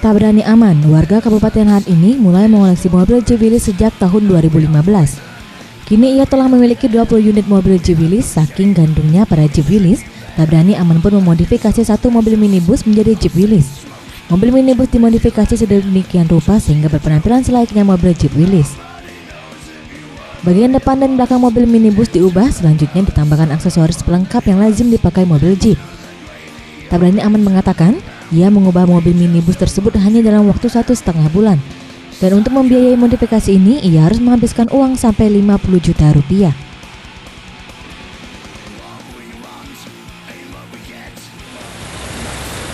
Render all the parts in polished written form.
Tabrani Aman, warga Kabupaten Lahat ini mulai mengoleksi mobil Jeep Willys sejak tahun 2015. Kini ia telah memiliki 20 unit mobil Jeep Willys. Saking gandrungnya para Jeep Willys, Tabrani Aman pun memodifikasi satu mobil minibus menjadi Jeep Willys. Mobil minibus dimodifikasi sedemikian rupa sehingga berpenampilan selayaknya mobil Jeep Willys. Bagian depan dan belakang mobil minibus diubah, selanjutnya ditambahkan aksesoris pelengkap yang lazim dipakai mobil Jeep. Tabrani Aman mengatakan, ia mengubah mobil minibus tersebut hanya dalam waktu 1,5 bulan. Dan untuk membiayai modifikasi ini, ia harus menghabiskan uang sampai 50 juta rupiah.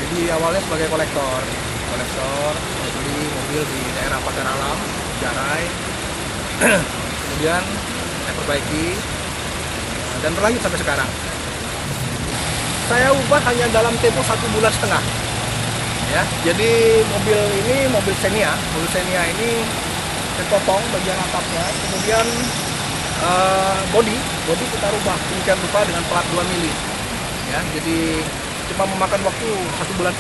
Jadi awalnya sebagai kolektor beli mobil di daerah Pagar Alam, Jarai. Kemudian saya perbaiki dan berlanjut sampai sekarang. Saya ubah hanya dalam tempo 1,5 bulan. Ya, jadi mobil Xenia ini dipotong bagian atapnya, kemudian bodi kita rubah demikian rupa dengan plat 2 mili. Ya, jadi cuma memakan waktu 1,5 bulan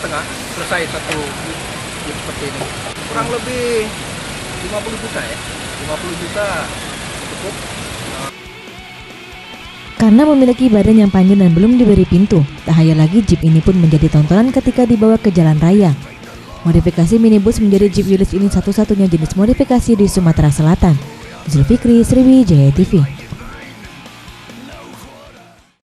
selesai satu Jeep seperti ini. Kurang lebih 50 juta ya, 50 juta cukup. Karena memiliki badan yang panjang dan belum diberi pintu, tak hayal lagi Jeep ini pun menjadi tontonan ketika dibawa ke jalan raya. Modifikasi minibus menjadi Jeep Willys ini satu-satunya jenis modifikasi di Sumatera Selatan. Zulfikri, Sriwijaya TV.